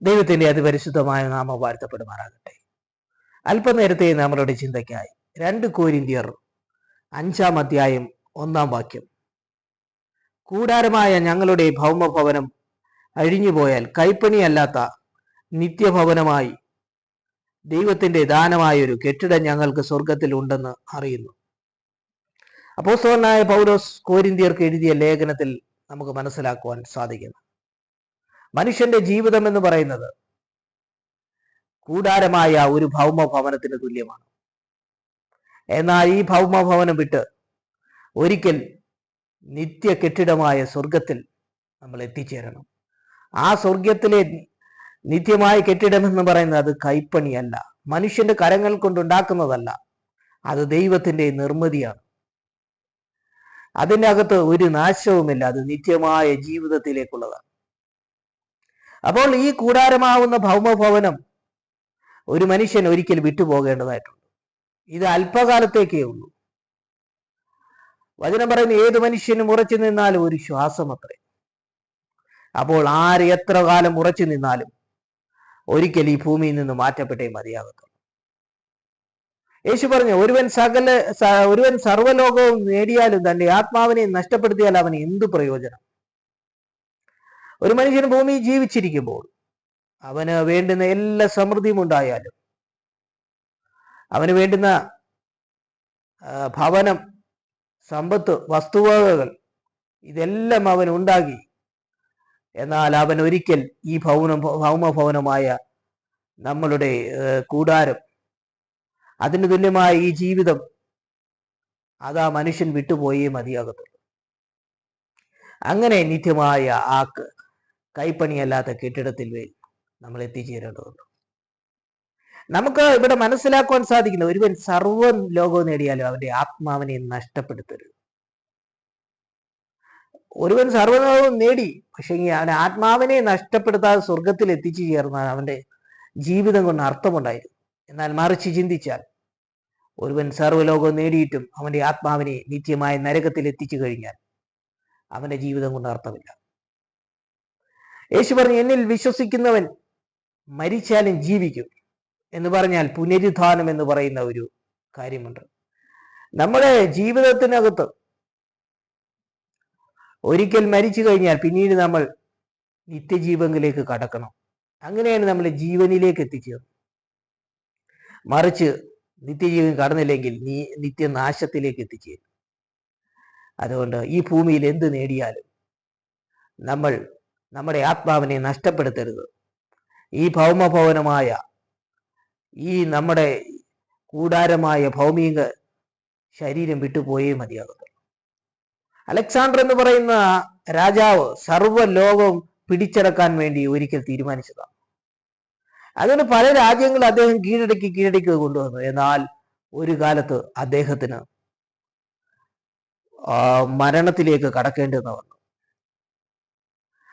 ദൈവത്തിന്റെ അതിപരിശുദ്ധമായ നാമം വാഴ്ത്തപ്പെടുമാറാകട്ടെ. അല്പനേരത്തെ നമ്മളുടെ ചിന്തയ്ക്കായി 2 കൊരിന്ത്യർ 5-ാം അധ്യായം 1-ാം വാക്യം. കൂടാരമായ ഞങ്ങളുടെ ഭൗമഭവനം അഴിഞ്ഞുപോയാൽ കൈപ്പണിയല്ലാത്ത നിത്യഭവനമായി ദൈവത്തിന്റെ ദാനമായൊരു കെട്ടിടം ഞങ്ങൾക്ക് സ്വർഗത്തിൽ ഉണ്ടെന്ന് അറിയുന്നു. അപ്പോസ്തലനായ പൗലോസ് കൊരിന്ത്യർക്ക് എഴുതിയ ലേഖനത്തിൽ നമുക്ക് മനസ്സിലാക്കുവാൻ സാധിക്കുന്നു. മനുഷ്യന്റെ ജീവിതം എന്ന് പറയുന്നത് കൂടാരമായ ഒരു ഭൗമഭവനത്തിന് തുല്യമാണ്. എന്നാൽ ഈ ഭൗമഭവനം വിട്ട് ഒരിക്കൽ നിത്യ കെട്ടിടമായ സ്വർഗത്തിൽ നമ്മൾ എത്തിച്ചേരണം. ആ സ്വർഗത്തിലെ നിത്യമായ കെട്ടിടം എന്ന് പറയുന്നത് അത് കൈപ്പണിയല്ല, മനുഷ്യന്റെ കരങ്ങൾ കൊണ്ടുണ്ടാക്കുന്നതല്ല, അത് ദൈവത്തിന്റെ നിർമ്മിതിയാണ്. അതിൻ്റെ അകത്ത് ഒരു നാശവുമില്ല, അത് നിത്യമായ ജീവിതത്തിലേക്കുള്ളതാണ്. അപ്പോൾ ഈ കൂടാരമാവുന്ന ഭൗമഭവനം ഒരു മനുഷ്യൻ ഒരിക്കൽ വിട്ടുപോകേണ്ടതായിട്ടുണ്ട്. ഇത് അല്പകാലത്തേക്കേ ഉള്ളൂ. വചനം പറയുന്ന ഏത് മനുഷ്യനും ഉറച്ചു നിന്നാലും ഒരു ശ്വാസം അത്രേ. അപ്പോൾ ആര് എത്ര കാലം ഉറച്ചു നിന്നാലും ഒരിക്കൽ ഈ ഭൂമിയിൽ നിന്ന് മാറ്റപ്പെട്ടേ മതിയാകത്തുള്ളൂ. യേശു പറഞ്ഞു, ഒരുവൻ സർവ്വലോകവും നേടിയാലും തന്റെ ആത്മാവിനെ നഷ്ടപ്പെടുത്തിയാൽ അവന് എന്തു പ്രയോജനം? ഒരു മനുഷ്യൻ ഭൂമിയിൽ ജീവിച്ചിരിക്കുമ്പോൾ അവന് വേണ്ടുന്ന എല്ലാ സമൃദ്ധിയും ഉണ്ടായാലും, അവന് വേണ്ടുന്ന ഭവനം, സമ്പത്ത്, വസ്തുവകകൾ ഇതെല്ലാം അവൻ ഉണ്ടാക്കി. എന്നാൽ അവൻ ഒരിക്കൽ ഈ ഭൗമഭവനമായ നമ്മളുടെ കൂടാരം, അതിന് തുല്യമായ ഈ ജീവിതം, അതാ മനുഷ്യൻ വിട്ടുപോയേ മതിയാകത്തുള്ളൂ. അങ്ങനെ നിത്യമായ ആ കൈപ്പണിയല്ലാത്ത കെട്ടിടത്തിൽ നമ്മൾ എത്തിച്ചേരേണ്ടതുണ്ട്. നമുക്ക് ഇവിടെ മനസ്സിലാക്കുവാൻ സാധിക്കുന്നത്, ഒരുവൻ സർവ്വ ലോകവും നേടിയാലും അവന്റെ ആത്മാവിനെ നഷ്ടപ്പെടുത്തരുത്. ഒരുവൻ സർവ്വലോകവും നേടി, പക്ഷേ അവൻ ആത്മാവിനെ നഷ്ടപ്പെടുത്താതെ സ്വർഗത്തിൽ എത്തിച്ചു ചേർന്നാൽ അവന്റെ ജീവിതം കൊണ്ട് അർത്ഥമുണ്ടായിരുന്നു. എന്നാൽ മറിച്ച് ചിന്തിച്ചാൽ, ഒരുവൻ സർവ്വലോകവും നേടിയിട്ടും അവന്റെ ആത്മാവിനെ നിത്യമായ നരകത്തിൽ എത്തിച്ചു കഴിഞ്ഞാൽ അവന്റെ ജീവിതം കൊണ്ട് അർത്ഥമില്ല. യേശു പറഞ്ഞു, എന്നിൽ വിശ്വസിക്കുന്നവൻ മരിച്ചാലും ജീവിക്കും എന്ന് പറഞ്ഞാൽ പുനരുത്ഥാനം എന്ന് പറയുന്ന ഒരു കാര്യമുണ്ട്. നമ്മുടെ ജീവിതത്തിനകത്ത് ഒരിക്കൽ മരിച്ചു കഴിഞ്ഞാൽ പിന്നീട് നമ്മൾ നിത്യജീവനിലേക്ക് കടക്കണം. അങ്ങനെയാണ് നമ്മൾ ജീവനിലേക്ക് എത്തിച്ചേർന്നത്. മറിച്ച് നിത്യജീവൻ കടന്നില്ലെങ്കിൽ നീ നിത്യനാശത്തിലേക്ക് എത്തിച്ചേരും. അതുകൊണ്ട് ഈ ഭൂമിയിൽ എന്ത് നേടിയാലും നമ്മൾ നമ്മുടെ ആത്മാവിനെ നഷ്ടപ്പെടുത്തരുത്. ഈ ഭൗമഭവനമായ ഈ നമ്മുടെ കൂടാരമായ ഭൗമിക ശരീരം വിട്ടുപോയേ മതിയാകത്തുള്ളൂ. അലക്സാണ്ടർ എന്ന് പറയുന്ന രാജാവ് സർവ്വ ലോകവും പിടിച്ചടക്കാൻ വേണ്ടി ഒരിക്കൽ തീരുമാനിച്ചതാണ്. അതുകൊണ്ട് പല രാജ്യങ്ങൾ അദ്ദേഹം കീഴടക്കി കൊണ്ടുവന്നു. എന്നാൽ ഒരു കാലത്ത് അദ്ദേഹത്തിന് മരണത്തിലേക്ക് കടക്കേണ്ടി വന്നു.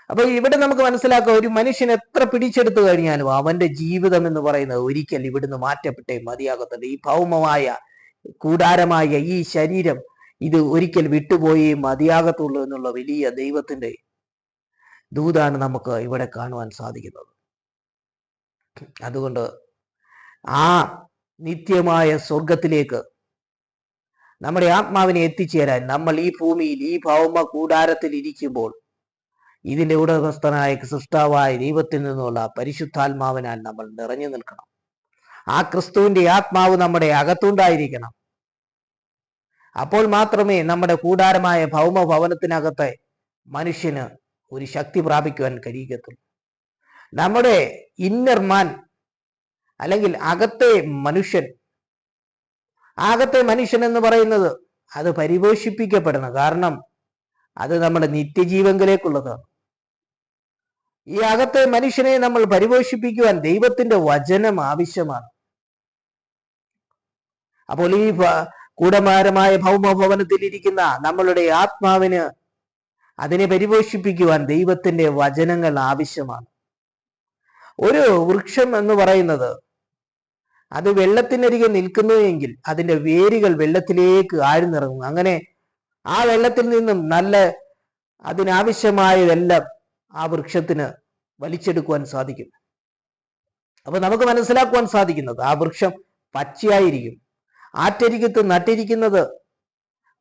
അപ്പൊ ഇവിടെ നമുക്ക് മനസ്സിലാക്കാം, ഒരു മനുഷ്യൻ എത്ര പിടിച്ചെടുത്തു കഴിഞ്ഞാലും അവന്റെ ജീവിതം എന്ന് പറയുന്നത് ഒരിക്കൽ ഇവിടുന്ന് മാറ്റപ്പെട്ടേ മതിയാകത്തുള്ളൂ. ഈ ഭൗമമായ കൂടാരമായ ഈ ശരീരം ഇത് ഒരിക്കൽ വിട്ടുപോയേ മതിയാകത്തുള്ളൂ എന്നുള്ള വലിയ ദൈവത്തിന്റെ ദൂതാണ് നമുക്ക് ഇവിടെ കാണുവാൻ സാധിക്കുന്നത്. അതുകൊണ്ട് ആ നിത്യമായ സ്വർഗത്തിലേക്ക് നമ്മുടെ ആത്മാവിനെ എത്തിച്ചേരാൻ നമ്മൾ ഈ ഭൂമിയിൽ ഈ ഭൗമ കൂടാരത്തിൽ ഇരിക്കുമ്പോൾ ഇതിന്റെ ഉടമസ്ഥനായ സൃഷ്ടാവായ ദൈവത്തിൽ നിന്നുള്ള പരിശുദ്ധാത്മാവിനാൽ നമ്മൾ നിറഞ്ഞു നിൽക്കണം. ആ ക്രിസ്തുവിന്റെ ആത്മാവ് നമ്മുടെ അകത്തുണ്ടായിരിക്കണം. അപ്പോൾ മാത്രമേ നമ്മുടെ കൂടാരമായ ഭൗമഭവനത്തിനകത്തെ മനുഷ്യന് ഒരു ശക്തി പ്രാപിക്കുവാൻ കഴിയത്തുള്ളൂ. നമ്മുടെ ഇന്നർ മാൻ അല്ലെങ്കിൽ അകത്തെ മനുഷ്യൻ എന്ന് പറയുന്നത് അത് പരിപോഷിപ്പിക്കപ്പെടണം. കാരണം അത് നമ്മുടെ നിത്യജീവനിലേക്കുള്ളതാണ്. ഈ അകത്തെ മനുഷ്യനെ നമ്മൾ പരിപോഷിപ്പിക്കുവാൻ ദൈവത്തിന്റെ വചനം ആവശ്യമാണ്. അപ്പോൾ ഈ കൂടാരമായ ഭൗമഭവനത്തിൽ ഇരിക്കുന്ന നമ്മളുടെ ആത്മാവിന് അതിനെ പരിപോഷിപ്പിക്കുവാൻ ദൈവത്തിന്റെ വചനങ്ങൾ ആവശ്യമാണ്. ഒരു വൃക്ഷം എന്ന് പറയുന്നത് അത് വെള്ളത്തിനരികെ നിൽക്കുന്നു എങ്കിൽ അതിന്റെ വേരുകൾ വെള്ളത്തിലേക്ക് ആഴ്ന്നിറങ്ങും. അങ്ങനെ ആ വെള്ളത്തിൽ നിന്നും അതിനാവശ്യമായതെല്ലാം ആ വൃക്ഷത്തിന് വലിച്ചെടുക്കുവാൻ സാധിക്കും. അപ്പൊ നമുക്ക് മനസ്സിലാക്കുവാൻ സാധിക്കുന്നത് ആ വൃക്ഷം പച്ചയായിരിക്കും. ആറ്റരികത്ത് നട്ടിരിക്കുന്നത്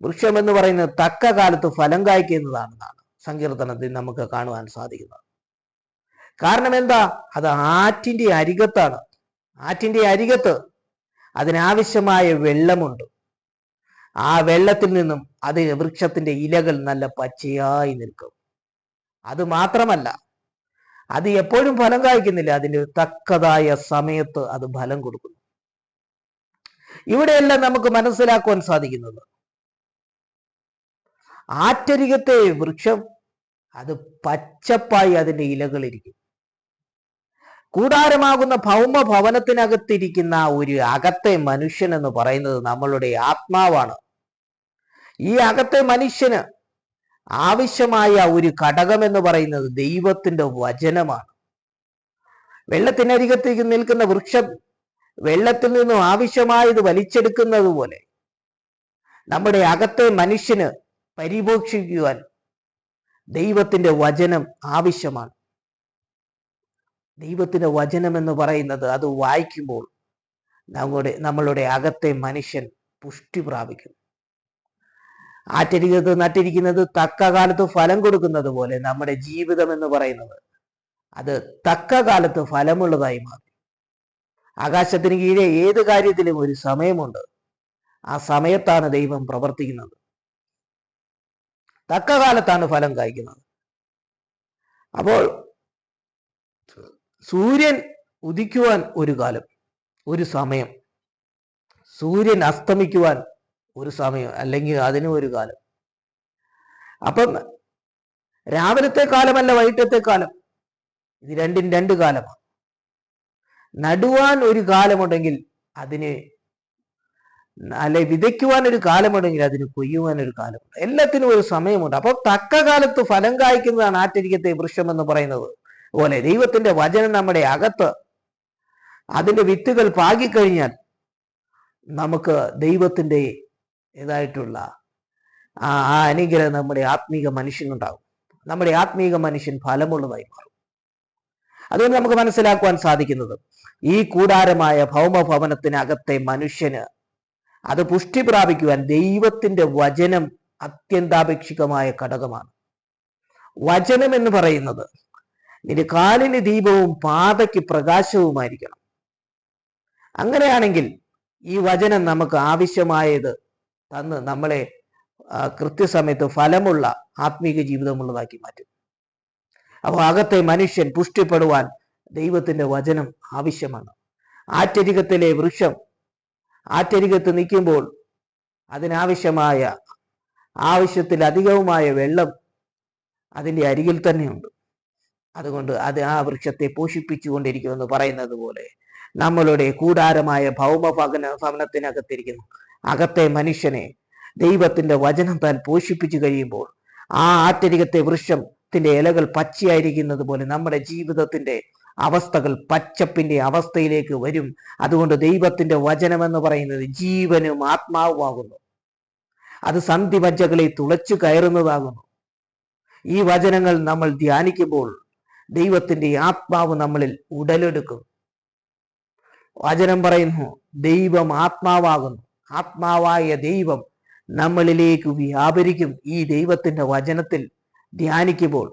വൃക്ഷം എന്ന് പറയുന്നത് തക്ക കാലത്ത് ഫലം കായ്ക്കുന്നതാണെന്നാണ് സങ്കീർത്തനത്തിൽ നമുക്ക് കാണുവാൻ സാധിക്കുന്നത്. കാരണം എന്താ? അത് ആറ്റിന്റെ അരികത്താണ്. ആറ്റിന്റെ അരികത്ത് അതിനാവശ്യമായ വെള്ളമുണ്ട്. ആ വെള്ളത്തിൽ നിന്നും വൃക്ഷത്തിന്റെ ഇലകൾ നല്ല പച്ചയായി നിൽക്കും. അത് മാത്രമല്ല, അത് എപ്പോഴും ഫലം കായ്ക്കുന്നില്ല, അതിന് തക്കതായ സമയത്ത് അത് ഫലം കൊടുക്കുന്നു. ഇവിടെയെല്ലാം നമുക്ക് മനസ്സിലാക്കുവാൻ സാധിക്കുന്നത് ആറ്റരികത്തെ വൃക്ഷം അത് പച്ചപ്പായി അതിന്റെ ഇലകളിരിക്കും. കൂടാരമാകുന്ന ഭൗമ ഭവനത്തിനകത്തിരിക്കുന്ന ഒരു അകത്തെ മനുഷ്യൻ എന്ന് പറയുന്നത് നമ്മളുടെ ആത്മാവാണ്. ഈ അകത്തെ മനുഷ്യന് ആവശ്യമായ ഒരു ഘടകം എന്ന് പറയുന്നത് ദൈവത്തിന്റെ വചനമാണ്. വെള്ളത്തിനരികത്തേക്ക് നിൽക്കുന്ന വൃക്ഷം വെള്ളത്തിൽ നിന്നും ആവശ്യമായത് വലിച്ചെടുക്കുന്നത് പോലെ നമ്മുടെ അകത്തെ മനുഷ്യന് പരിപോഷിക്കുവാൻ ദൈവത്തിന്റെ വചനം ആവശ്യമാണ്. ദൈവത്തിന്റെ വചനം എന്ന് പറയുന്നത് അത് വായിക്കുമ്പോൾ നമ്മളുടെ അകത്തെ മനുഷ്യൻ പുഷ്ടി പ്രാപിക്കും. ആറ്റരികത്ത് നട്ടിരിക്കുന്നത് തക്ക കാലത്ത് ഫലം കൊടുക്കുന്നത് പോലെ നമ്മുടെ ജീവിതം എന്ന് പറയുന്നത് അത് തക്ക കാലത്ത് ഫലമുള്ളതായി മാറും. ആകാശത്തിന് കീഴെ ഏത് കാര്യത്തിലും ഒരു സമയമുണ്ട്. ആ സമയത്താണ് ദൈവം പ്രവർത്തിക്കുന്നത്. തക്ക കാലത്താണ് ഫലം കായ്ക്കുന്നത്. അപ്പോൾ സൂര്യൻ ഉദിക്കുവാൻ ഒരു കാലം, ഒരു സമയം, സൂര്യൻ അസ്തമിക്കുവാൻ ഒരു സമയം, അല്ലെങ്കിൽ അതിനും ഒരു കാലം. അപ്പം രാവിലത്തെ കാലമല്ല വൈകിട്ടത്തെ കാലം, ഇത് രണ്ടും രണ്ട് കാലമാണ്. നടുവാൻ ഒരു കാലമുണ്ടെങ്കിൽ അതിന്, അല്ലെ വിതയ്ക്കുവാൻ ഒരു കാലമുണ്ടെങ്കിൽ അതിന് കൊയ്യുവാൻ ഒരു കാലമുണ്ട്. എല്ലാത്തിനും ഒരു സമയമുണ്ട്. അപ്പോൾ തക്ക കാലത്ത് ഫലം കായ്ക്കുന്നതാണ് ആറ്റരികത്തെ വൃക്ഷം എന്ന് പറയുന്നത് പോലെ ദൈവത്തിന്റെ വചനം നമ്മുടെ അകത്ത് അതിന്റെ വിത്തുകൾ പാകിക്കഴിഞ്ഞാൽ നമുക്ക് ദൈവത്തിന്റെ ഇതായിട്ടുള്ള ആ അനുഗ്രഹം നമ്മുടെ ആത്മീക മനുഷ്യനുണ്ടാകും. നമ്മുടെ ആത്മീക മനുഷ്യൻ ഫലമുള്ളതായി മാറും. അതുകൊണ്ട് നമുക്ക് മനസ്സിലാക്കുവാൻ സാധിക്കുന്നത് ഈ കൂടാരമായ ഭൗമഭവനത്തിനകത്തെ മനുഷ്യന് അത് പുഷ്ടി പ്രാപിക്കുവാൻ ദൈവത്തിന്റെ വചനം അത്യന്താപേക്ഷികമായ ഘടകമാണ്. വചനം എന്ന് പറയുന്നത് നിന്റെ കാലിന് ദീപവും പാതയ്ക്ക് പ്രകാശവുമായിരിക്കണം. അങ്ങനെയാണെങ്കിൽ ഈ വചനം നമുക്ക് ആവശ്യമായത് തന്ന് നമ്മളെ കൃത്യസമയത്ത് ഫലമുള്ള ആത്മീക ജീവിതമുള്ളതാക്കി മാറ്റും. അപ്പോൾ അകത്തെ മനുഷ്യൻ പുഷ്ടിപ്പെടുവാൻ ദൈവത്തിന്റെ വചനം ആവശ്യമാണ്. ആറ്റരികത്തിലെ വൃക്ഷം ആറ്റരികത്ത് നിൽക്കുമ്പോൾ അതിനാവശ്യമായ ആവശ്യത്തിലധികവുമായ വെള്ളം അതിൻ്റെ അരികിൽ തന്നെയുണ്ട്. അതുകൊണ്ട് അത് ആ വൃക്ഷത്തെ പോഷിപ്പിച്ചുകൊണ്ടിരിക്കുമെന്ന് പറയുന്നത് പോലെ നമ്മളുടെ കൂടാരമായ ഭവനത്തിനകത്തിരിക്കുന്നു അകത്തെ മനുഷ്യനെ ദൈവത്തിന്റെ വചനം താൻ പോഷിപ്പിച്ചു കഴിയുമ്പോൾ ആ ആറ്റരികത്തെ വൃക്ഷത്തിന്റെ ഇലകൾ പച്ചയായിരിക്കുന്നത് പോലെ നമ്മുടെ ജീവിതത്തിന്റെ അവസ്ഥകൾ പച്ചപ്പിന്റെ അവസ്ഥയിലേക്ക് വരും. അതുകൊണ്ട് ദൈവത്തിന്റെ വചനം എന്ന് പറയുന്നത് ജീവനും ആത്മാവുമാകുന്നു. അത് സന്ധിമജ്ജകളെ തുളച്ചു കയറുന്നതാകുന്നു. ഈ വചനങ്ങൾ നമ്മൾ ധ്യാനിക്കുമ്പോൾ ദൈവത്തിന്റെ ആത്മാവ് നമ്മളിൽ ഉടലെടുക്കും. വചനം പറയുന്നു ദൈവം ആത്മാവാകുന്നു. ആത്മാവായ ദൈവം നമ്മളിലേക്ക് വ്യാപരിക്കും ഈ ദൈവത്തിന്റെ വചനത്തിൽ ധ്യാനിക്കുമ്പോൾ.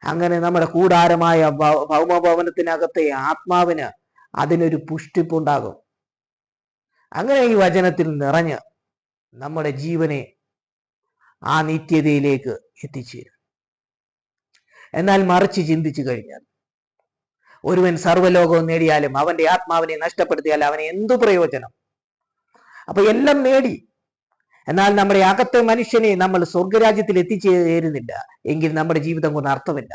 അങ്ങനെ നമ്മുടെ കൂടാരമായ ഭൗമഭവനത്തിനകത്തെ ആത്മാവിന് അതിനൊരു പുഷ്ടിപ്പുണ്ടാകും. അങ്ങനെ ഈ വചനത്തിൽ നിറഞ്ഞ് നമ്മുടെ ജീവനെ ആ നിത്യതയിലേക്ക് എത്തിച്ചേരും. എന്നാൽ മറിച്ച് ചിന്തിച്ചു കഴിഞ്ഞാൽ ഒരുവൻ സർവ്വലോകവും നേടിയാലും അവന്റെ ആത്മാവിനെ നഷ്ടപ്പെടുത്തിയാൽ അവന് എന്തു പ്രയോജനം? അപ്പൊ എല്ലാം നേടി, എന്നാൽ നമ്മുടെ അകത്തെ മനുഷ്യനെ നമ്മൾ സ്വർഗരാജ്യത്തിൽ എത്തിച്ചേരുന്നില്ല എങ്കിൽ നമ്മുടെ ജീവിതം കൊണ്ട് അർത്ഥമില്ല.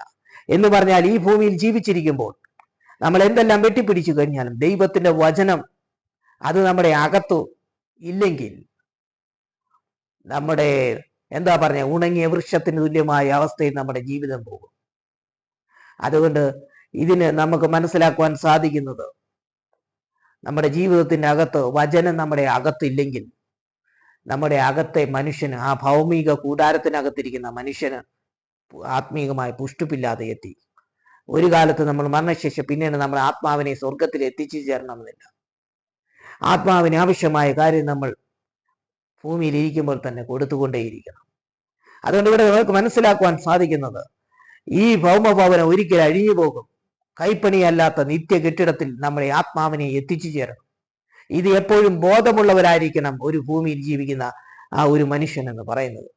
എന്ന് പറഞ്ഞാൽ ഈ ഭൂമിയിൽ ജീവിച്ചിരിക്കുമ്പോൾ നമ്മൾ എന്തെല്ലാം വെട്ടിപ്പിടിച്ചു കഴിഞ്ഞാലും ദൈവത്തിന്റെ വചനം അത് നമ്മുടെ അകത്തു ഇല്ലെങ്കിൽ നമ്മുടെ ഉണങ്ങിയ വൃക്ഷത്തിന് തുല്യമായ അവസ്ഥയിൽ നമ്മുടെ ജീവിതം പോകും. അതുകൊണ്ട് ഇതിന് നമുക്ക് മനസ്സിലാക്കുവാൻ സാധിക്കുന്നത് നമ്മുടെ ജീവിതത്തിന്റെ അകത്ത് വചനം നമ്മുടെ അകത്തില്ലെങ്കിൽ നമ്മുടെ അകത്തെ മനുഷ്യന്, ആ ഭൗമിക കൂടാരത്തിനകത്തിരിക്കുന്ന മനുഷ്യന് ആത്മീകമായ പുഷ്ടിപ്പില്ലാതെ എത്തി. ഒരു കാലത്ത് നമ്മൾ മരണശേഷം പിന്നീട് നമ്മൾ ആത്മാവിനെ സ്വർഗത്തിൽ എത്തിച്ചു ചേരണമെന്നില്ല. ആത്മാവിന് ആവശ്യമായ കാര്യം നമ്മൾ ഭൂമിയിൽ ഇരിക്കുമ്പോൾ തന്നെ കൊടുത്തുകൊണ്ടേയിരിക്കണം. അതുകൊണ്ട് ഇവിടെ നമുക്ക് മനസ്സിലാക്കുവാൻ സാധിക്കുന്നത്, ഈ ഭൗമഭവനം ഒരിക്കലും അഴിഞ്ഞു പോകും. കൈപ്പണിയല്ലാത്ത നിത്യ കെട്ടിടത്തിൽ നമ്മളെ ആത്മാവിനെ എത്തിച്ചു ചേരണം. ഇത് എപ്പോഴും ബോധമുള്ളവരായിരിക്കണം ഒരു ഭൂമിയിൽ ജീവിക്കുന്ന ആ ഒരു മനുഷ്യൻ എന്ന് പറയുന്നത്.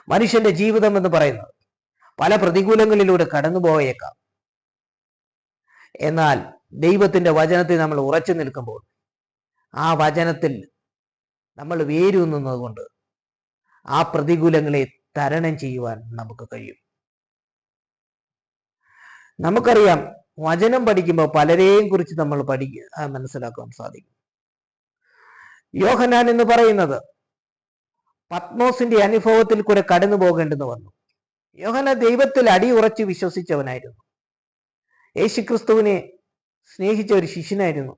മനുഷ്യന്റെ ജീവിതം എന്ന് പറയുന്നത് പല പ്രതികൂലങ്ങളിലൂടെ കടന്നു പോയേക്കാം. എന്നാൽ ദൈവത്തിന്റെ വചനത്തിൽ നമ്മൾ ഉറച്ചു നിൽക്കുമ്പോൾ, ആ വചനത്തിൽ നമ്മൾ വേരൂന്നുന്നത് കൊണ്ട് ആ പ്രതികൂലങ്ങളെ തരണം ചെയ്യുവാൻ നമുക്ക് കഴിയും. നമുക്കറിയാം, വചനം പഠിക്കുമ്പോൾ പലരെയും കുറിച്ച് നമ്മൾ മനസ്സിലാക്കാൻ സാധിക്കും. യോഹന്നാൻ എന്ന് പറയുന്നത് പത്മോസിന്റെ അനുഭവത്തിൽ കൂടെ കടന്നു പോകേണ്ടെന്ന് വന്നു. യോഹന്നാൻ ദൈവത്തിൽ അടിയുറച്ച് വിശ്വസിച്ചവനായിരുന്നു. യേശുക്രിസ്തുവിനെ സ്നേഹിച്ച ഒരു ശിഷ്യനായിരുന്നു.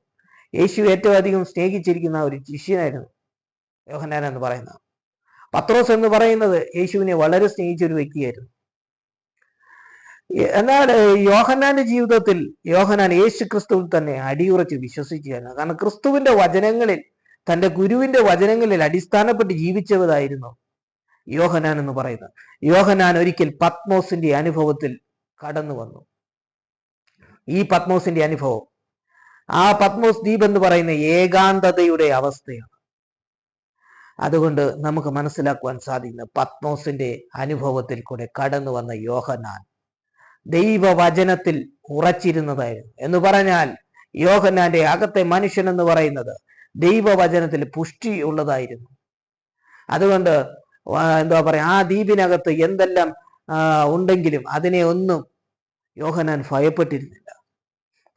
യേശു ഏറ്റവും അധികം സ്നേഹിച്ചിരിക്കുന്ന ഒരു ശിഷ്യനായിരുന്നു യോഹന്നാൻ എന്ന് പറയുന്നത്. പത്രോസ് എന്ന് പറയുന്നത് യേശുവിനെ വളരെ സ്നേഹിച്ച ഒരു വ്യക്തിയായിരുന്നു. എന്നാൽ യോഹന്നാന്റെ ജീവിതത്തിൽ യോഹന്നാൻ യേശു ക്രിസ്തുവിൽ തന്നെ അടിയുറച്ച് വിശ്വസിക്കുകയാണ്. കാരണം ക്രിസ്തുവിന്റെ വചനങ്ങളിൽ, തന്റെ ഗുരുവിന്റെ വചനങ്ങളിൽ അടിസ്ഥാനപ്പെട്ട് ജീവിച്ചവരായിരുന്നു യോഹന്നാൻ എന്ന് പറയുന്നത്. യോഹന്നാൻ ഒരിക്കൽ പത്മോസിന്റെ അനുഭവത്തിൽ കടന്നു വന്നു. ഈ പത്മോസിന്റെ അനുഭവം, ആ പത്മോസ് ദ്വീപ് എന്ന് പറയുന്ന ഏകാന്തതയുടെ അവസ്ഥയാണ്. അതുകൊണ്ട് നമുക്ക് മനസ്സിലാക്കുവാൻ സാധിക്കുന്ന, പത്മോസിന്റെ അനുഭവത്തിൽ കൂടെ കടന്നു വന്ന യോഹന്നാൻ ദൈവവചനത്തിൽ ഉറച്ചിരുന്നതായിരുന്നു. എന്ന് പറഞ്ഞാൽ യോഹന്നാന്റെ അകത്തെ മനുഷ്യൻ എന്ന് പറയുന്നത് ദൈവവചനത്തിൽ പുഷ്ടി ഉള്ളതായിരുന്നു. അതുകൊണ്ട് എന്താ പറയാ, ആ ദ്വീപിനകത്ത് എന്തെല്ലാം ഉണ്ടെങ്കിലും അതിനെ ഒന്നും യോഹന്നാൻ ഭയപ്പെട്ടിരുന്നില്ല.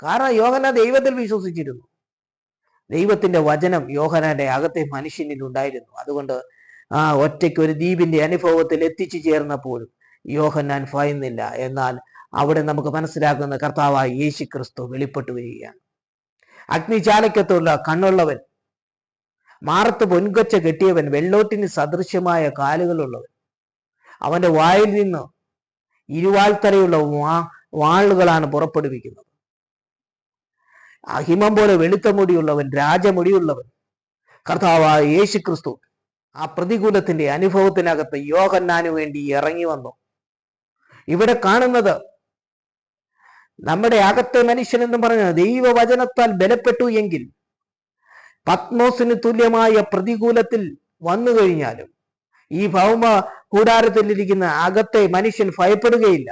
കാരണം യോഹന്നാൻ ദൈവത്തിൽ വിശ്വസിച്ചിരുന്നു. ദൈവത്തിന്റെ വചനം യോഹന്നാന്റെ അകത്തെ മനുഷ്യനിൽ ഉണ്ടായിരുന്നു. അതുകൊണ്ട് ഒറ്റയ്ക്ക് ഒരു ദ്വീപിന്റെ അനുഭവത്തിൽ എത്തിച്ചു ചേർന്നപ്പോഴും യോഹന്നാൻ ഭയന്നില്ല. എന്നാൽ അവിടെ നമുക്ക് മനസ്സിലാക്കുന്ന കർത്താവായ യേശു ക്രിസ്തു വെളിപ്പെട്ടു വരികയാണ്. അഗ്നിചാലക്കത്തുള്ള കണ്ണുള്ളവൻ, മാറത്ത് പൊൻകൊച്ച കെട്ടിയവൻ, വെള്ളോട്ടിന് സദൃശ്യമായ കാലുകളുള്ളവൻ, അവന്റെ വായിൽ നിന്ന് ഇരുവാൾത്തലയുള്ള വാളുകളാണ് പുറപ്പെടുവിക്കുന്നത്. ഹിമം പോലെ വെളുത്ത മുടിയുള്ളവൻ, രാജമുടിയുള്ളവൻ, കർത്താവായ യേശു ക്രിസ്തു ആ പ്രതികൂലത്തിന്റെ അനുഭവത്തിനകത്ത് യോഹന്നാനു വേണ്ടി ഇറങ്ങി വന്നു. ഇവിടെ കാണുന്നത് നമ്മുടെ അകത്തെ മനുഷ്യൻ എന്ന് പറഞ്ഞത് ദൈവവചനത്താൽ ബലപ്പെട്ടു എങ്കിൽ പത്മോസിന് തുല്യമായ പ്രതികൂലത്തിൽ വന്നു കഴിഞ്ഞാലും ഈ ഭൗമ കൂടാരത്തിലിരിക്കുന്ന അകത്തെ മനുഷ്യൻ ഭയപ്പെടുകയില്ല.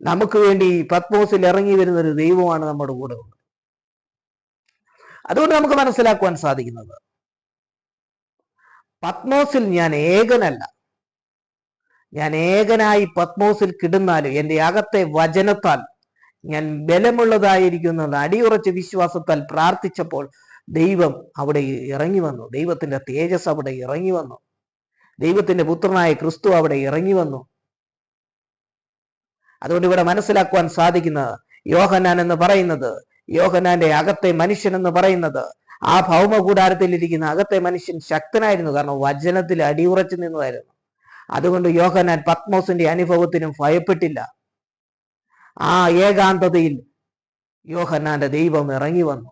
നമുക്ക് വേണ്ടി പത്മോസിൽ ഇറങ്ങി വരുന്ന ഒരു ദൈവമാണ് നമ്മുടെ കൂടെ ഉള്ളത്. അതുകൊണ്ട് നമുക്ക് മനസ്സിലാക്കുവാൻ സാധിക്കുന്നത്, പത്മോസിൽ ഞാൻ ഏകനല്ല. ഞാൻ ഏകനായി പത്മോസിൽ കിടന്നാലും എൻ്റെ അകത്തെ വചനത്താൽ ഞാൻ ബലമുള്ളതായിരിക്കുന്നത് അടിയുറച്ച വിശ്വാസത്താൽ പ്രാർത്ഥിച്ചപ്പോൾ ദൈവം അവിടെ ഇറങ്ങി വന്നു. ദൈവത്തിന്റെ തേജസ് അവിടെ ഇറങ്ങി വന്നു. ദൈവത്തിന്റെ പുത്രനായ ക്രിസ്തു അവിടെ ഇറങ്ങി വന്നു. അതുകൊണ്ട് ഇവിടെ മനസ്സിലാക്കുവാൻ സാധിക്കുന്നത്, യോഹന്നാൻ എന്ന് പറയുന്നത്, യോഹന്നാന്റെ അകത്തെ മനുഷ്യൻ എന്ന് പറയുന്നത്, ആ ഭൗമ കൂടാരത്തിലിരിക്കുന്ന അകത്തെ മനുഷ്യൻ ശക്തനായിരുന്നു. കാരണം വചനത്തിൽ അടിയുറച്ചു നിന്നതായിരുന്നു. അതുകൊണ്ട് യോഹന്നാൻ പത്മോസിന്റെ അനുഭവത്തിനും ഭയപ്പെട്ടില്ല. ആ ഏകാന്തതയിൽ യോഹന്നാന്റെ ദൈവം ഇറങ്ങി വന്നു.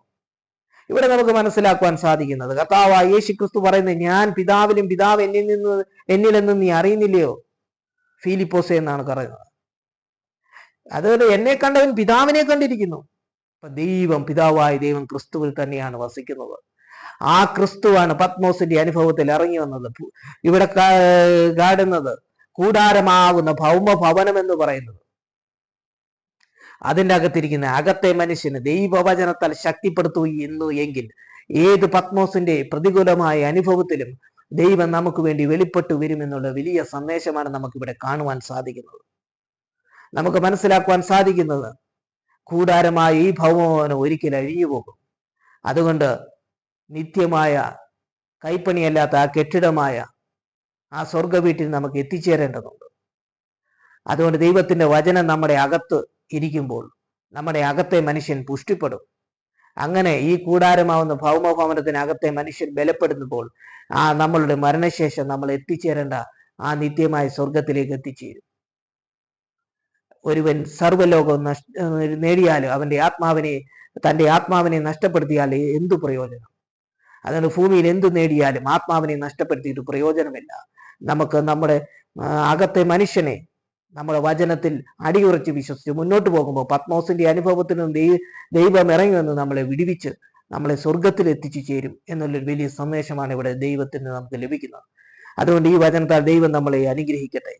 ഇവിടെ നമുക്ക് മനസ്സിലാക്കുവാൻ സാധിക്കുന്നത്, കർത്താവായ യേശു ക്രിസ്തു പറയുന്നത്, ഞാൻ പിതാവിലും പിതാവ് എന്നിലെന്നും നീ അറിയുന്നില്ലയോ ഫിലിപ്പോസേ എന്നാണ് പറയുന്നത്. അതുകൊണ്ട് എന്നെ കണ്ടവൻ പിതാവിനെ കണ്ടിരിക്കുന്നു. അപ്പൊ പിതാവായ ദൈവം ക്രിസ്തുവിൽ തന്നെയാണ് വസിക്കുന്നത്. ആ ക്രിസ്തുവാണ് പത്മോസിന്റെ അനുഭവത്തിൽ ഇറങ്ങി വന്നത്. ഇവിടെ കാണുന്നത് കൂടാരമാകുന്ന ഭൗമഭവനം എന്ന് പറയുന്നത്, അതിൻ്റെ അകത്തിരിക്കുന്ന അകത്തെ മനുഷ്യന് ദൈവവചനത്താൽ ശക്തിപ്പെടുത്തുന്നു എങ്കിൽ ഏത് പത്മോസിന്റെ പ്രതികൂലമായ അനുഭവത്തിലും ദൈവം നമുക്ക് വേണ്ടി വെളിപ്പെട്ടു വരുമെന്നുള്ള വലിയ സന്ദേശമാണ് നമുക്കിവിടെ കാണുവാൻ സാധിക്കുന്നത്. നമുക്ക് മനസ്സിലാക്കുവാൻ സാധിക്കുന്നത്, കൂടാരമായ ഈ ഭൗമഭവനം ഒരിക്കലും അഴിഞ്ഞു പോകും. അതുകൊണ്ട് നിത്യമായ കൈപ്പണിയല്ലാത്ത ആ കെട്ടിടമായ ആ സ്വർഗ വീട്ടിൽ നമുക്ക് എത്തിച്ചേരേണ്ടതുണ്ട്. അതുകൊണ്ട് ദൈവത്തിന്റെ വചനം നമ്മുടെ അകത്ത് ഇരിക്കുമ്പോൾ നമ്മുടെ അകത്തെ മനുഷ്യൻ പുഷ്ടിപ്പെടും. അങ്ങനെ ഈ കൂടാരമാവുന്ന ഭൗമഭവനത്തിനകത്തെ മനുഷ്യൻ ബലപ്പെടുമ്പോൾ നമ്മളുടെ മരണശേഷം നമ്മൾ എത്തിച്ചേരേണ്ട ആ നിത്യമായ സ്വർഗത്തിലേക്ക് എത്തിച്ചേരും. ഒരുവൻ സർവ്വലോകവും നേടിയാലും തന്റെ ആത്മാവിനെ നഷ്ടപ്പെടുത്തിയാൽ എന്തു പ്രയോജനം? അതുകൊണ്ട് ഭൂമിയിൽ എന്തു നേടിയാലും ആത്മാവിനെ നഷ്ടപ്പെടുത്തിയിട്ട് പ്രയോജനമില്ല. നമുക്ക് നമ്മുടെ അകത്തെ മനുഷ്യനെ നമ്മുടെ വചനത്തിൽ അടിയുറച്ച് വിശ്വസിച്ച് മുന്നോട്ട് പോകുമ്പോൾ പത്മോസിന്റെ അനുഭവത്തിൽ നിന്ന് ദൈവം ഇറങ്ങി വന്ന് നമ്മളെ വിടുവിച്ച് നമ്മളെ സ്വർഗത്തിൽ എത്തിച്ചു ചേരും എന്നുള്ളൊരു വലിയ സന്ദേശമാണ് ഇവിടെ ദൈവത്തിന് നമുക്ക് ലഭിക്കുന്നത്. അതുകൊണ്ട് ഈ വചനത്താൽ ദൈവം നമ്മളെ അനുഗ്രഹിക്കട്ടെ.